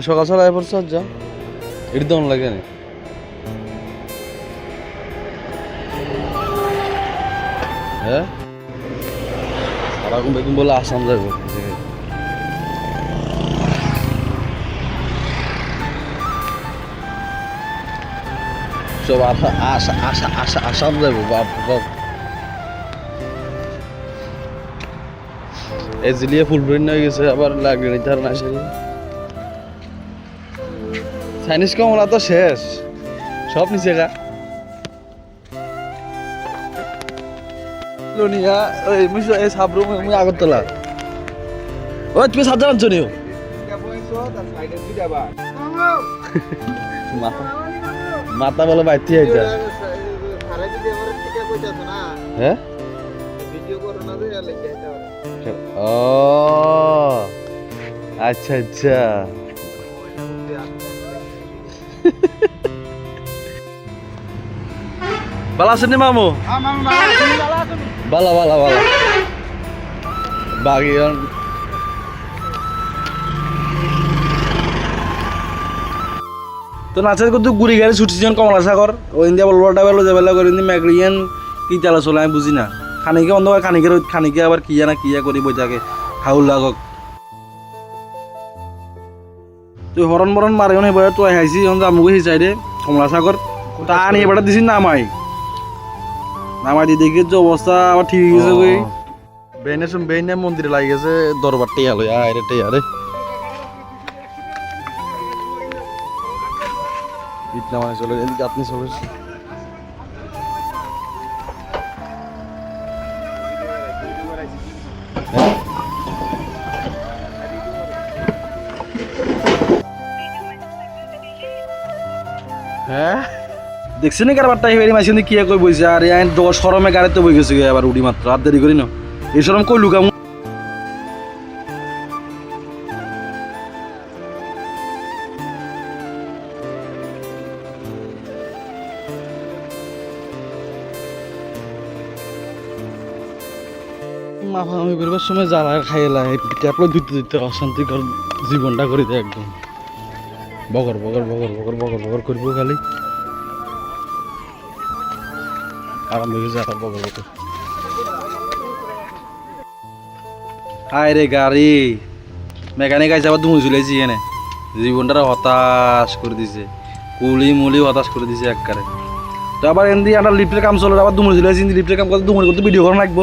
সকাল সকাল আয় পড়ছ যা এটি তো লাগে না হ্যাঁ সারাক্ষণ বেতন বলে আসাম যাবো সব আসাম যাবো বাপ বাপ এজিলিয়ে ফুল ব্রেন হয়ে গেছে আবার লাগবে না তার না চাইনিজ কমলা তো শেষ সব নিচে গা লোনিয়া ওই মুই এই সাবরু মুই আগরতলা ও তুমি সাত জানাচ্ছ নিও মাথা বলে বাইতে আইতা হ্যাঁ ও আচ্ছা আচ্ছা বালা আছেন মামু বালা বালা বালা বাগিয়ন তো নাচের কত গুড়ি গাড়ি ছুটছিজন কমলা সাগর ও ইন্ডিয়া বলবাটা বেলো যাবেলা করে ইন্দি ম্যাগরিয়ান কি চালা চলে আমি বুঝি না খানিকে বন্ধ হয় খানিকে আবার কিয়া না কিয়া করি বই থাকে হাউল লাগক তুই হরণ বরণ মারে অনেক বয় তুই হাইছি জামুকে সেই সাইডে কমলা সাগর তা আনি এবার দিছি নামাই দেখি যে অবস্থা আবার ঠিক হয়ে গেছে কই বেনে মন্দিরে লাগি গেছে দরবার টেয়া লই আরে টেয়া রে ইতনা মানে চলে এদিকে আপনি চলে হ্যাঁ দেখছেন কারবারটা হেরি মাইছেন কি কই বইছে আর আইন 10 শরমে গাড়িতে বই গেছে আবার উড়ি মাত্র আর দেরি করি না এই শরম কই লুকাম মাফা আমি বেরবার সময় জ্বালা খাইলা ট্যাপলো দিতে অশান্তিকর জীবনটা করে দেয় একদম বগর বগর বগর বগর বগর বগর করবো খালি আরাম হয়ে গেছে এখন বগর বগর হায় রে গাড়ি মেকানিক আইসে আবার তুমি চলেছি এনে জীবনটা হতাশ করে দিছে কুলি মুলি হতাশ করে দিছে একবারে তো আবার এমনি আমরা লিফটের কাম চলে আবার দুমুড়ি চলেছি লিফটের কাম করতে দুমুড়ি করতে ভিডিও করা লাগবো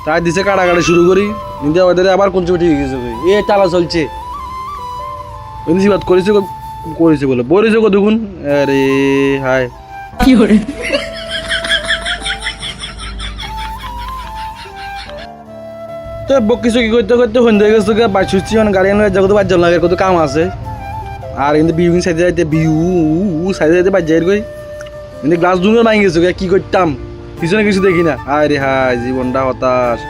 তাই দিছে কাটাকাটি শুরু করি ইন্ডিয়া ওদের আবার কোন ছবি ঠিক হয়ে গেছে এ টালা চলছে বাদ করেছে করেছে বলে বলেছে কো দেখুন আরে হায় কি করে তো বকিছো কি করতে করতে হইন হয়ে গেছে বাইশ হচ্ছে মানে গাড়ি আনলে জগতে বাজ জল লাগে কত কাম আছে আর কিন্তু বিউইং সাইডে যাইতে বিউ সাইডে যাইতে বাজ যাই কই কিন্তু গ্লাস দুনো নাই গেছে কি করতাম পিছনে কিছু দেখি না আরে হায় জীবনটা হতাশ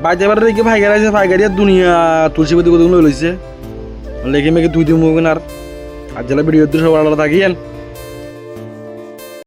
বাইতে এবার দেখি ভাই গাড়ি আছে ভাই গাড়ি আর দুনিয়া তুলসীপতি কতগুলো লইছে লেগে মেগে 2 দিন মুখ আর জেলা ভিডিও সব আলাদা থাকিয়েন